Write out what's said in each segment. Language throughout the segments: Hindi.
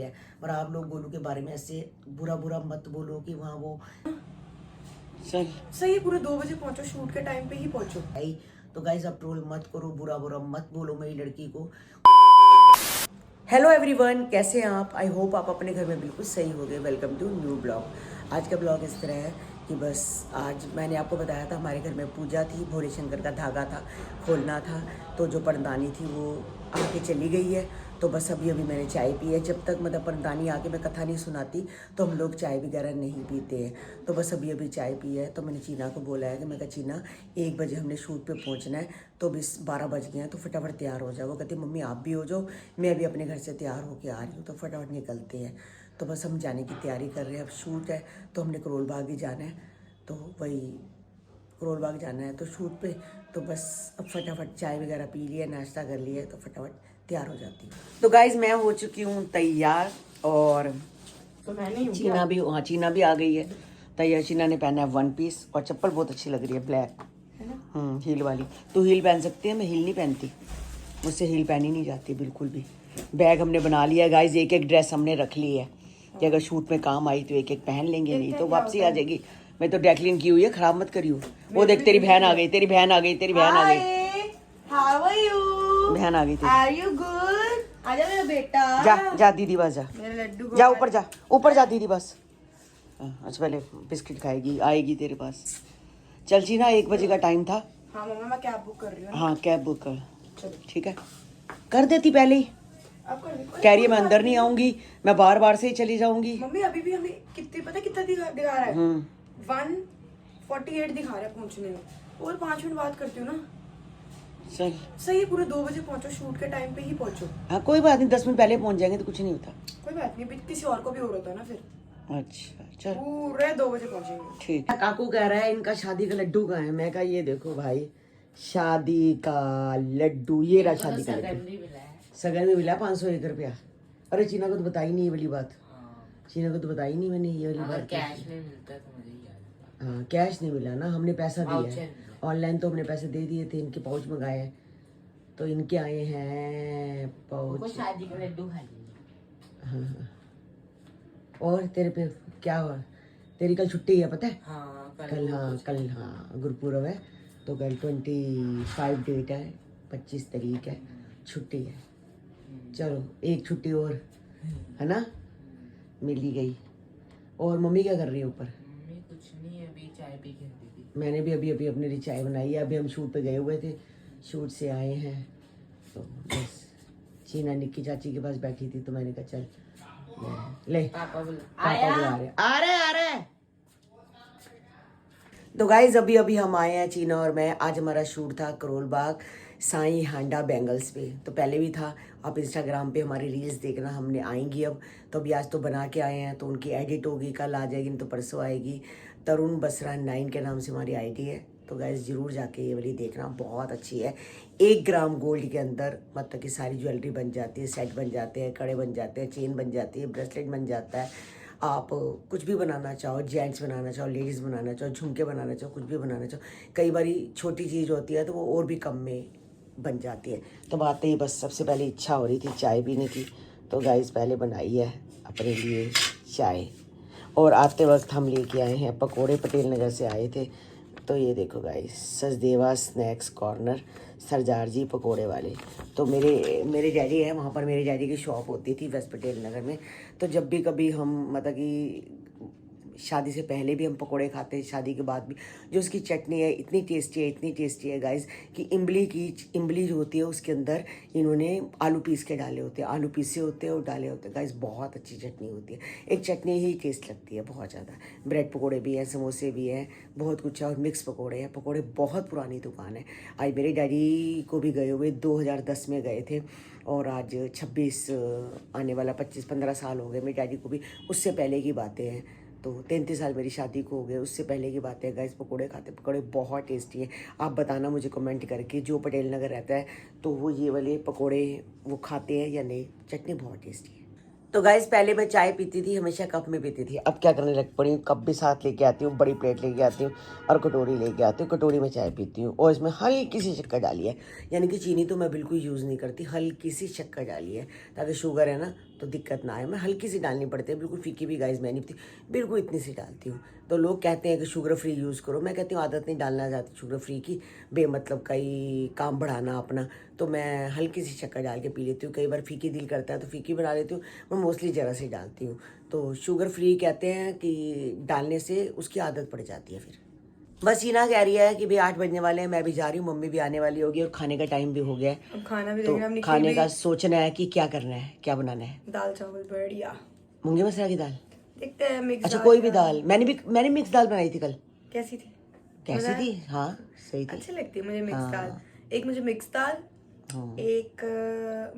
है। और आप लोग गोलू के बारे में ऐसे बुरा बुरा मत बोलो कि वहाँ वो चल सही है, पूरे 2 बजे पहुंचो, शूट के टाइम पे ही पहुंचो। तो गाइस अब ट्रोल मत करो, बुरा बुरा मत बोलो मेरी लड़की को। हेलो एवरीवन, कैसे हैं आप? आई होप आप अपने घर में बिल्कुल सही हो गए। Welcome to new blog. आज का ब्लॉग इस तरह है कि बस आज मैंने आपको बताया था हमारे घर में पूजा थी, भोले शंकर का धागा था खोलना था, तो जो परदानी थी वो आके चली गई है। तो बस अभी मैंने चाय पी है। जब तक मतलब परदानी आके मैं कथा नहीं सुनाती तो हम लोग चाय वगैरह नहीं पीते हैं। तो बस अभी चाय पी है। तो मैंने चीना को बोला है कि मैं कहा चीना 1 बजे हमने शूट पे पहुंचना है, तो बस 12 बज गए हैं, तो फटाफट तैयार हो जाओ। वो कहती मम्मी आप भी हो जाओ, मैं भी अपने घर से तैयार होके आ रही हूँ, तो फटाफट निकलते हैं। तो बस हम जाने की तैयारी कर रहे हैं। अब शूट है तो हमने करोल बाग ही जाना है, तो वही करोल बाग जाना है तो शूट पे। तो बस अब फटाफट चाय वगैरह पी लिया, नाश्ता कर लिया, तो फटाफट तैयार हो जाती हूँ। तो गाइज मैं हो चुकी हूँ तैयार, और तो मैं नहीं हूँ चीना भी, हाँ चीना भी आ गई है तैयार। चीना ने पहना है 1 पीस और चप्पल बहुत अच्छी लग रही है, ब्लैक हील वाली। तू हील पहन सकती है, मैं हील नहीं पहनती, मुझसे हील पहनी नहीं जाती बिल्कुल भी। बैग हमने बना लिया है गाइज, एक एक ड्रेस हमने रख ली है कि अगर शूट में काम आई तो एक एक पहन लेंगे, नहीं तो वापसी आ जाएगी। मैं तो डेकलिन की हुई है, खराब मत करियो। वो देख तेरी बहन आ गई, तेरी बहन आ गई, तेरी बहन आ गई, हाउ आर यू? बहन आ गई तेरी। Are you good? आजा मेरा बेटा। जा जा दीदी बस जा, मेरे लड्डू को जा ऊपर जा, ऊपर जा दीदी बस। अच्छा पहले बिस्किट खाएगी, आएगी तेरे पास। चल जी ना, 1 बजे का टाइम था। हाँ मम्मा मैं कैब बुक कर रही हूँ। हाँ कैब बुक कर, चलो ठीक है कर देती पहले ही। अब कर दी। कह रही है मैं अंदर नहीं आऊंगी, मैं बार बार से ही चली जाऊंगी। मम्मी अभी भी हमें कितनी पता कितना दिखा रहा है? 1:48 दिखा रहा है पहुंचने में, और 5 मिनट बात करती हूँ ना। चल सही है, पूरे 2 बजे पहुंचो, शूट के टाइम पे ही पहुंचो। हाँ कोई बात नहीं, 10 मिनट पहले पहुंच जाएंगे तो कुछ नहीं होता। कोई बात नहीं, अभी किसी और को भी हो रहा था ना फिर। अच्छा चल पूरे 2 बजे पहुंचेंगे। ठीक है। काकू कह रहा है इनका शादी का लड्डू कहाँ है। मैं कहा ये देखो भाई, शादी का लड्डू, ये रहा शादी का लड्डू। सगन में मिला 501 रुपया। अरे चीना को तो बताई नहीं ये वाली बात, चीना को तो बताई नहीं मैंने ये वाली बात। कैश में मिलता तो मुझे ही याद। हाँ कैश नहीं मिला ना, हमने पैसा दिया है ऑनलाइन, तो हमने पैसे दे दिए थे। इनके पाउच मंगाए हैं, तो इनके आए हैं पाउच। शादी का लड्डू खा लीजिए। हाँ और तेरे पे क्या हुआ? तेरी कल छुट्टी है पता है? हाँ कल हाँ गुरुपुरब है, तो कल 25 डेट है, 25 तारीख है, छुट्टी है। चलो एक छुट्टी और है ना, मिल ही गई। और मम्मी क्या कर रही है ऊपर? मम्मी कुछ नहीं, अभी चाय पी के हटी थी। मैंने भी अभी अपने लिए चाय बनाई है। अभी हम शूट पे गए हुए थे, शूट से आए हैं, तो बस चीना निक्की चाची के पास बैठी थी, तो मैंने कहा चल ले पापा बोला पापा आ रहे। तो गाइज अभी हम आए हैं चीना और मैं। आज हमारा शूट था करोल बाग साईं हांडा बैंगल्स पे, तो पहले भी था, आप इंस्टाग्राम पे हमारी रील्स देखना, हमने आएंगी अब। तो अभी आज तो बना के आए हैं, तो उनकी एडिट होगी, कल आ जाएगी, नहीं तो परसों आएगी। तरुण बसरा 9 के नाम से हमारी आईडी है, तो गाइज जरूर जाके ये वाली देखना, बहुत अच्छी है। 1 ग्राम गोल्ड के अंदर मतलब कि सारी ज्वेलरी बन जाती है, सेट बन जाते हैं, कड़े बन जाते हैं, चेन बन जाती है, ब्रेसलेट बन जाता है। आप कुछ भी बनाना चाहो, जेंट्स बनाना चाहो, लेडीज़ बनाना चाहो, झुमके बनाना चाहो, कुछ भी बनाना चाहो, कई बार छोटी चीज़ होती है तो वो और भी कम में बन जाती है। तो बात ही बस सबसे पहले इच्छा हो रही थी चाय पीने की, तो गाइस पहले बनाई है अपने लिए चाय। और आते वक्त हम लेके आए हैं पकोड़े, पटेल नगर से आए थे। तो ये देखो गाइस, सचदेवा स्नैक्स कॉर्नर, सरदार जी पकोड़े वाले। तो मेरे डैडी है वहाँ पर, मेरे डैडी की शॉप होती थी वेस्ट पटेल नगर में। तो जब भी कभी हम मतलब कि शादी से पहले भी हम पकोड़े खाते हैं, शादी के बाद भी। जो उसकी चटनी है इतनी टेस्टी है गाइस, कि इमली जो होती है उसके अंदर इन्होंने आलू पीस के डाले होते हैं, आलू पीसे होते हैं और डाले होते हैं गाइस। बहुत अच्छी चटनी होती है, एक चटनी ही टेस्ट लगती है बहुत ज़्यादा। ब्रेड पकोड़े भी हैं, समोसे भी हैं, बहुत कुछ है, और मिक्स पकोड़े हैं। पकोड़े बहुत पुरानी दुकान है। आज मेरे डैडी को भी गए हुए 2010 में गए थे, और आज 26 आने वाला 25-15 साल हो गए मेरे डैडी को भी। उससे पहले की बातें हैं, तो 33 साल मेरी शादी को हो गए, उससे पहले की बात है गाइस। पकोड़े खाते, पकोड़े बहुत टेस्टी हैं। आप बताना मुझे कमेंट करके, जो पटेल नगर रहता है तो वो ये वाले पकोड़े वो खाते हैं या नहीं। चटनी बहुत टेस्टी है। तो गाइस पहले मैं चाय पीती थी, हमेशा कप में पीती थी, अब क्या करने लग पड़ी हूँ, कप भी साथ लेके आती हूँ, बड़ी प्लेट लेके आती हूँ और कटोरी लेके आती हूँ। कटोरी में चाय पीती हूँ, और इसमें हल्की सी शक्कर डाली है, यानी कि चीनी तो मैं बिल्कुल यूज़ नहीं करती, हल्की सी शक्कर डाली है, ताकि शुगर है ना तो दिक्कत ना आए। मैं हल्की सी डालनी पड़ती है, बिल्कुल फीकी भी गाइस मैं नहीं पीती, बिल्कुल इतनी सी डालती हूँ। तो लोग कहते हैं कि शुगर फ्री यूज़ करो, मैं कहती हूँ आदत नहीं डालना चाहती शुगर फ्री की, बेमतलब का ही काम बढ़ाना अपना, तो मैं हल्की सी शक्कर डाल के पी लेती हूँ। कई बार फीकी दिल करता है तो फीकी बना लेती हूँ, मैं मोस्टली ज़रा सी डालती हूँ। तो शुगर फ्री कहते हैं कि डालने से उसकी आदत पड़ जाती है। फिर बस हीना कह रही है कि भाई 8 बजने वाले हैं, मैं भी जा रही हूँ, मम्मी भी आने वाली होगी और खाने का टाइम भी हो गया है। अब खाना भी तो देखना, अब खाने निकली का भी सोचना है कि क्या करना है, क्या बनाना है। दाल चावल बढ़िया, मूंगी मसरा की दाल, देखते हैं मिक्स। अच्छा कोई भी दाल। मैंने मिक्स दाल बनाई थी कल। कैसी थी? कैसी थी? हाँ सही थी। अच्छी लगती है मुझे मिक्स हाँ। दाल। एक मुझे मिक्स दाल, हाँ। एक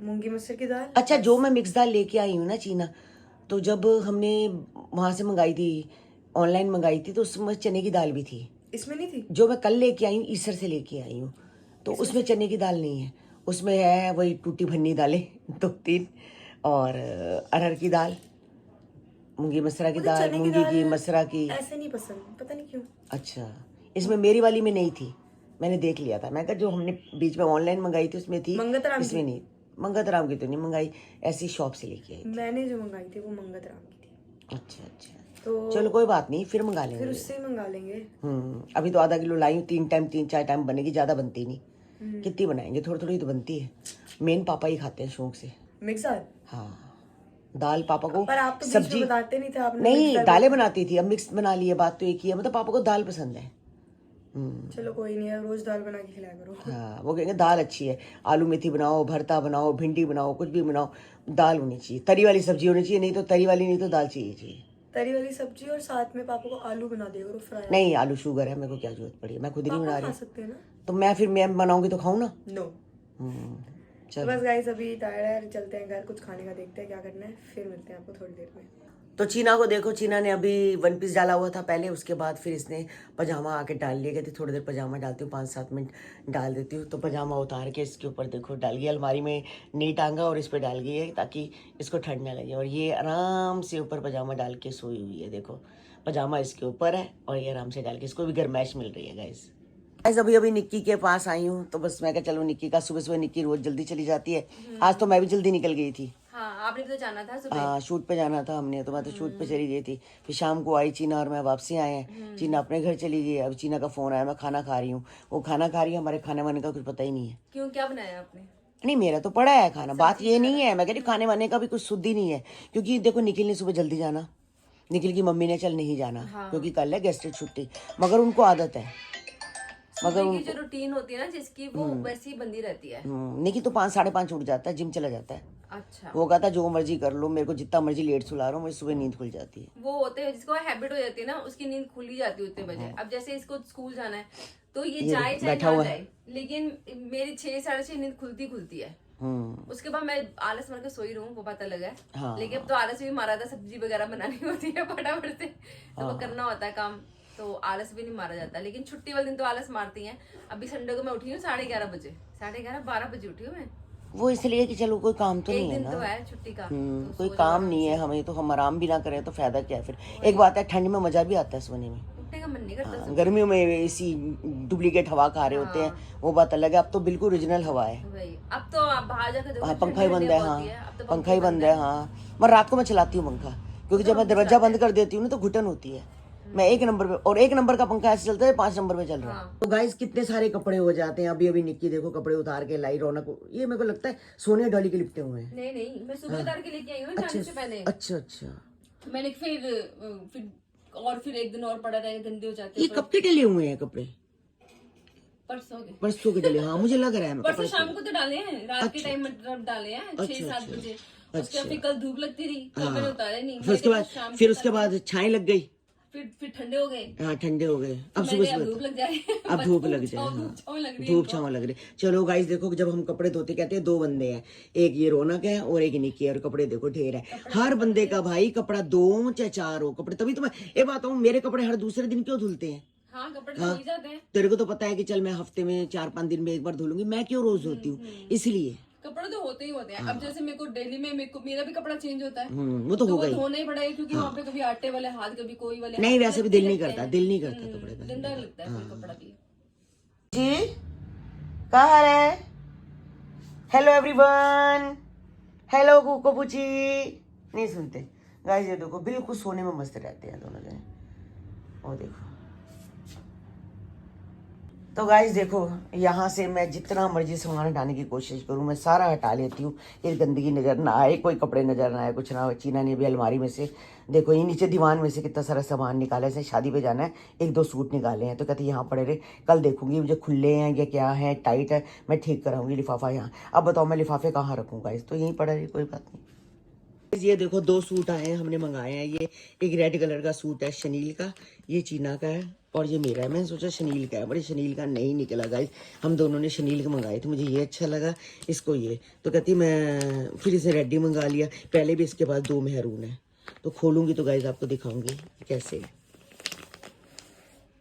मूंगी मसर की दाल। अच्छा जो मैं मिक्स दाल लेके आई हूँ ना चीना, तो जब हमने वहां से मंगाई थी, ऑनलाइन मंगाई थी, तो उसमें चने की दाल भी थी। इसमें नहीं थी? जो मैं कल लेके आई हूँ ईसर से लेके आई हूँ, तो उसमें चने की दाल नहीं है, उसमें है वही टूटी भन्नी दालें 2-3, और अरहर की दाल, मूंगी मसरा की मुझे दाल, चने की मूंगी की, दाल मसरा की। ऐसे नहीं पसंद, पता नहीं क्यों। अच्छा इसमें मेरी वाली में नहीं थी, मैंने देख लिया था, मैं कहा जो हमने बीच में ऑनलाइन मंगाई थी उसमें थी, मंगत राम इसमें नहीं। मंगत राम की तो नहीं मंगाई, ऐसी शॉप से लेके आई। मैंने जो मंगाई थी वो मंगत राम की थी। अच्छा अच्छा, तो चलो कोई बात नहीं, फिर मंगा फिर लेंगे। उससे ही मंगा लेंगे। अभी तो आधा किलो लाई हूँ, 3-4 टाइम बनेगी, ज्यादा बनती नहीं। कितनी बनाएंगे, थोड़ी थोड़ी तो बनती है। मेन पापा ही खाते हैं शौक से। मिक्स दाल? हाँ दाल पापा को, पर आप तो बीच सब्जी में बताते नहीं थे, आपने नहीं, मिक्स दाल दालें बनाती थी, अब मिक्स बना ली है, बात तो एक ही है, मतलब पापा को दाल पसंद है। चलो कोई नहीं है, रोज दाल बना के खिलाया करो। हाँ वो कहेंगे दाल अच्छी है, आलू मेथी बनाओ, भरता बनाओ, भिंडी बनाओ, कुछ भी बनाओ, दाल होनी चाहिए, तरी वाली सब्जी होनी चाहिए, नहीं तो तरी वाली नहीं तो दाल चाहिए। तरी वाली सब्जी और साथ में पापा को आलू बना दिया करो फ्राई। नहीं आलू शुगर है, मेरे को क्या जरूरत पड़ी है, मैं खुद ही नहीं बना पापा खा रही, सकते हैं ना? तो मैं बनाऊंगी तो खाऊं ना। नो। चलो बस गाइस अभी टायर्ड है, चलते हैं घर, कुछ खाने का देखते हैं क्या करना है, फिर मिलते हैं आपको थोड़ी देर में। तो चीना को देखो, चीना ने अभी 1 पीस डाला हुआ था पहले, उसके बाद फिर इसने पजामा आके डाल लिया। कहती थोड़ी देर पजामा डालती हूँ, 5-7 मिनट डाल देती हूँ। तो पजामा उतार के इसके ऊपर देखो डाल गई, अलमारी में नहीं टांगा और इस पर डाल गई है ताकि इसको ठंड ना लगे, और ये आराम से ऊपर पजामा डाल के सोई हुई है। देखो पजामा इसके ऊपर है और ये आराम से डाल के, इसको भी गर्माइश मिल रही है गाइस। अभी निक्की के पास आई हूँ, तो बस मैं क्या चलो निक्की का, सुबह सुबह निक्की रोज जल्दी चली जाती है, आज तो मैं भी जल्दी निकल गई थी। हाँ आपने तो जाना था सुबह। हाँ शूट पे जाना था हमने, तो मैं तो शूट पे चली गई थी। फिर शाम को आई चीना और मैं वापसी आए हैं, चीना अपने घर चली गई। अब चीना का फोन आया, मैं खाना खा रही हूँ, वो खाना खा रही है, हमारे खाने वाने का कुछ पता ही नहीं है। क्यों, क्या बनाया आपने? नहीं मेरा तो पड़ा है खाना, बात ये नहीं है, मैं कह रही खाने वाने का भी कुछ शुद्ध ही नहीं है, क्योंकि देखो निखिल ने सुबह जल्दी जाना, निखिल की मम्मी ने चल नहीं जाना क्योंकि कल है गेस्टेड छुट्टी, मगर उनको आदत है, मगर की जो रूटीन होती है ना जिसकी, वो वैसी ही बंदी रहती है। निखिल तो 5-5:30 उठ जाता है, जिम चला जाता है। अच्छा, वो कहता जो मर्जी कर लो, मेरे को जितना मर्जी लेट सुला रहा हूँ, मुझे सुबह नींद खुल जाती है। वो होते हैं जिसको हैबिट हो जाती है ना, उसकी नींद खुल ही जाती है उतने बजे। अब जैसे इसको स्कूल जाना है तो ये जाए चाहे ना जाए, लेकिन मेरी 6-6:30 नींद खुलती है। उसके बाद मैं आलस मार के सोई रहूं, वो पता लगा है। लेकिन अब तो आलस भी मारा था, सब्जी वगैरह बनानी होती है फटाफट से, तो वो करना होता है काम, तो आलस भी नहीं मारा जाता। लेकिन छुट्टी वाले दिन तो आलस मारती हैं। अभी संडे को मैं उठी हूँ 11:30 बजे, 12:30 बजे उठी हूँ मैं। वो इसलिए कि चलो कोई काम तो नहीं है एक ना, दिन तो है छुट्टी का, तो कोई काम नहीं है हमें, तो हम आराम भी ना करें तो फायदा क्या है फिर। एक बात है, ठंड में मजा भी आता है सोने में, उठने का मन नहीं करता। गर्मियों में एसी डुप्लीकेट हवा खा रहे होते हैं, वो बात अलग है। अब तो बिल्कुल ओरिजिनल हवा है। वही, अब तो आप बाहर जाकर देखो, हाँ पंखा ही बंद है, हाँ अब तो पंखा ही बंद है, हाँ। मैं रात को मैं चलाती हूँ पंखा, क्योंकि जब मैं दरवाजा बंद कर देती हूँ ना तो घुटन होती है। मैं 1 नंबर पे, और 1 नंबर का पंखा ऐसे चलता है, 5 नंबर पे चल रहा है। तो गाइस कितने सारे कपड़े हो जाते हैं। अभी निक्की देखो कपड़े उतार के लाई, रौनक ये मेरे को लगता है सोनिया डॉली के लिपटे हुए हैं। नहीं, मैं सुबह उतार के लेके आई हूँ जाने से पहले। अच्छा मैंने फिर एक दिन और पड़ा रहेगा, गंदे हो जाते ये कब के डले हुए हैं कपड़े? परसों के डले, हाँ मुझे लग रहा है। परसों शाम को तो डाले हैं, रात के टाइम डाले हैं 6-7 बजे। उसके फिर कल धूप लगती रही तो मैंने उतारे नहीं। फिर उसके बाद छाई लग गई, फिर ठंडे हो गए। हाँ ठंडे हो गए। अब सुबह धूप लग जाए, अब धूप लग जाए, धूप छावा लग रही। चलो गाइस देखो, जब हम कपड़े धोते कहते हैं 2 बंदे हैं, एक ये रौनक है और एक निक्की है, और कपड़े देखो ढेर है। हर बंदे का भाई कपड़ा 2 चाहे 4 हो कपड़े, तभी तो मैं ये बात हूँ, मेरे कपड़े हर दूसरे दिन क्यों धुलते हैं? हाँ कपड़े धुल जाते हैं। तेरे को तो पता है कि चल मैं हफ्ते में 4-5 दिन में एक बार धुलूंगी, मैं क्यों रोज धोती हूँ? इसलिए कपड़े तो होते ही होते हैं। अब जैसे मेरे को डेली में मेरा भी कपड़ा चेंज होता है, वो तो होगा ही, धोना ही पड़ेगा, क्योंकि वहाँ पे कभी आटे वाले हाथ, कभी कोई वाले नहीं वैसे भी दिल नहीं करता कपड़े का। गंदा लगता है फिर कपड़ा भी। जी कहाँ है? हेलो एवरीवन, हेलो कुको पुची, नहीं सुनते गाइस। ये देखो बिल्कुल सोने में मस्त रहते हैं दोनों जने। वो देखो तो गाइस देखो, यहाँ से मैं जितना मर्जी सामान हटाने की कोशिश करूँ, मैं सारा हटा लेती हूँ। ये गंदगी नज़र ना आए, कोई कपड़े नज़र ना आए, कुछ ना हो। चीना ने भी अलमारी में से देखो, ये नीचे दीवान में से कितना सारा सामान निकाला है। शादी पे जाना है, 1-2 सूट निकाले हैं, तो कहते यहाँ पड़े रहे, कल देखूंगी मुझे खुले हैं या क्या है, टाइट है, मैं ठीक कराऊंगी लिफाफा यहाँ। अब बताओ मैं लिफाफे कहाँ रखूँ गाइस, तो यहीं पड़ा रही, कोई बात नहीं। ये देखो 2 सूट आए हैं, हमने मंगाए हैं। ये एक रेड कलर का सूट है शनील का, ये चीना का है, और ये मेरा है। मैंने सोचा शनील का है, बड़े शनील का नहीं निकला गाइस। हम दोनों ने शनील के मंगाए थे, मुझे ये अच्छा लगा, इसको ये, तो कहती मैं फिर इसे रेड ही मंगा लिया। पहले भी इसके पास 2 मेहरून है, तो खोलूंगी तो गाइस आपको दिखाऊंगी कैसे।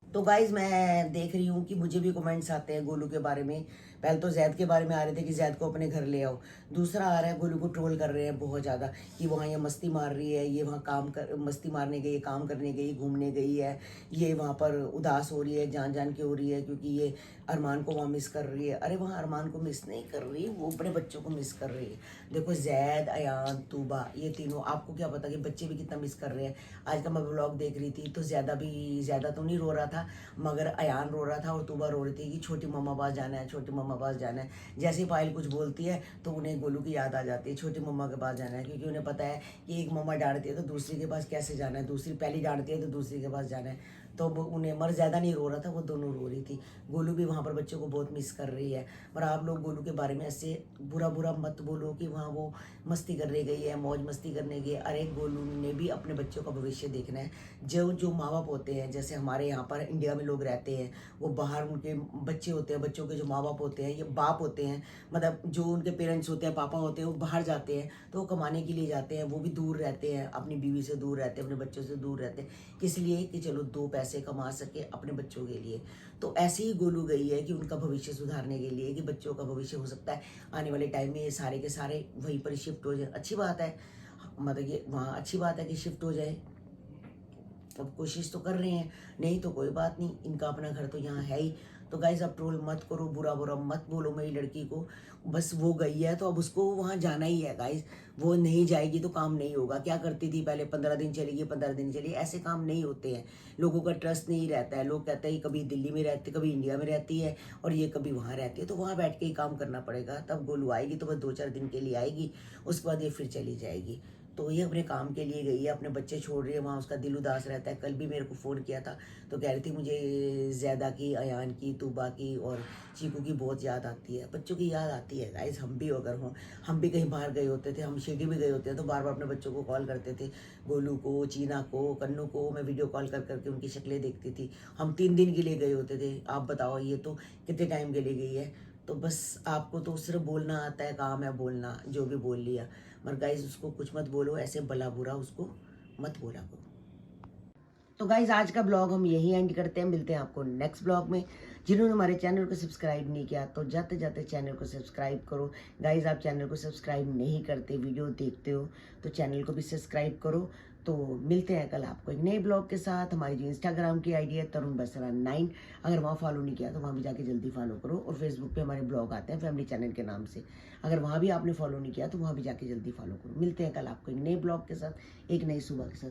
तो गाइज मैं देख रही हूँ कि मुझे भी कमेंट्स आते हैं गोलू के बारे में। पहले तो जैद के बारे में आ रहे थे कि जैद को अपने घर ले आओ। दूसरा आ रहा है गोलू को ट्रोल कर रहे हैं बहुत ज़्यादा कि वहाँ ये मस्ती मार रही है, ये वहाँ मस्ती मारने गई है, काम करने गई, घूमने गई है, ये वहाँ पर उदास हो रही है, जान जान के हो रही है क्योंकि ये अरमान को वहाँ मिस कर रही है। अरे वहाँ अरमान को मिस नहीं कर रही, वो अपने बच्चों को मिस कर रही है। देखो जैद, अयान, तूबा, ये तीनों, आपको क्या पता कि बच्चे भी कितना मिस कर रहे हैं। आज का मैं व्लॉग देख रही थी तो ज़्यादा तो नहीं रो रहा था, मगर अयान रो रहा था और तूबा रो रही थी कि छोटी मम्मा पास जाना है, छोटी मम्मा पास जाना है। जैसे ही पायल कुछ बोलती है तो उन्हें गोलू की याद आ जाती है, छोटी मम्मा के पास जाना है, क्योंकि उन्हें पता है कि एक मम्मा डांटती है तो दूसरी के पास कैसे जाना है, दूसरी पहली डांटती है तो दूसरी के पास जाना है। तो उन्हें मर ज़्यादा नहीं रो रहा था, वो दोनों रो रही थी। गोलू भी वहाँ पर बच्चों को बहुत मिस कर रही है। और आप लोग गोलू के बारे में ऐसे बुरा मत बोलो कि वहाँ वो मस्ती करने गई है, मौज मस्ती करने गई है। अरे गोलू ने भी अपने बच्चों का भविष्य देखना है। जो माँ बाप होते हैं, जैसे हमारे यहाँ पर इंडिया में लोग रहते हैं, वो बाहर उनके बच्चे होते हैं, बच्चों के जो माँ बाप होते हैं, ये बाप होते हैं, मतलब जो उनके पेरेंट्स होते हैं, पापा होते हैं, वो बाहर जाते हैं तो वो कमाने के लिए जाते हैं। वो भी दूर रहते हैं, अपनी बीवी से दूर रहते हैं, अपने बच्चों से दूर रहते हैं, इसलिए कि चलो 2 पैसे कमा सके अपने बच्चों के लिए। तो ऐसे ही गोलू गई है कि उनका भविष्य सुधारने के लिए, कि बच्चों का भविष्य हो सकता है आने वाले टाइम में ये सारे के सारे वहीं पर शिफ्ट हो जाए। अच्छी बात है, मतलब ये वहाँ अच्छी बात है कि शिफ्ट हो जाए। अब कोशिश तो कर रहे हैं, नहीं तो कोई बात नहीं, इनका अपना घर तो यहाँ है ही। तो गाइज अब ट्रोल मत करो, बुरा मत बोलो मेरी लड़की को। बस वो गई है तो अब उसको वहाँ जाना ही है गाइज। वो नहीं जाएगी तो काम नहीं होगा। क्या करती थी पहले, 15 दिन चलेगी, 15 दिन चली, ऐसे काम नहीं होते हैं। लोगों का ट्रस्ट नहीं रहता है। लोग कहते हैं कभी दिल्ली में रहती, कभी इंडिया में रहती है और ये कभी वहाँ रहती है, तो वहाँ बैठ के ही काम करना पड़ेगा। तब गोलू आएगी तो बस 2-4 दिन के लिए आएगी, उसके बाद ये फिर चली जाएगी। तो ये अपने काम के लिए गई है, अपने बच्चे छोड़ रही है, वहाँ उसका दिल उदास रहता है। कल भी मेरे को फ़ोन किया था तो कह रही थी मुझे ज़्यादा की, अयान की, तूबा की और चीकू की बहुत याद आती है। बच्चों की याद आती है गाइस। हम भी अगर हों, हम भी कहीं बाहर गए होते थे, हम शिरडी भी गए होते हैं तो बार बार अपने बच्चों को कॉल करते थे, गोलू को, चीना को, कन्नू को। मैं वीडियो कॉल कर करके उनकी शक्लें देखती थी। हम 3 दिन के लिए गए होते थे। आप बताओ ये तो कितने टाइम के लिए गई है। तो बस आपको तो सिर्फ बोलना आता है, काम है बोलना, जो भी बोल लिया। मगर गाइज उसको कुछ मत बोलो, ऐसे भला बुरा उसको मत बोला करो। तो गाइज आज का ब्लॉग हम यही एंड करते हैं। मिलते हैं आपको नेक्स्ट ब्लॉग में। जिन्होंने हमारे चैनल को सब्सक्राइब नहीं किया तो जाते जाते चैनल को सब्सक्राइब करो। गाइज आप चैनल को सब्सक्राइब नहीं करते, वीडियो देखते हो तो चैनल को भी सब्सक्राइब करो। तो मिलते हैं कल आपको एक नए ब्लॉग के साथ। हमारी जो इंस्टाग्राम की आईडी है तरुण बसरा 9, अगर वहाँ फॉलो नहीं किया तो वहाँ भी जाके जल्दी फॉलो करो। और फेसबुक पे हमारे ब्लॉग आते हैं फैमिली चैनल के नाम से, अगर वहाँ भी आपने फॉलो नहीं किया तो वहाँ भी जाके जल्दी फॉलो करो। मिलते हैं कल आपको एक नए ब्लॉग के साथ, एक नई सुबह के साथ।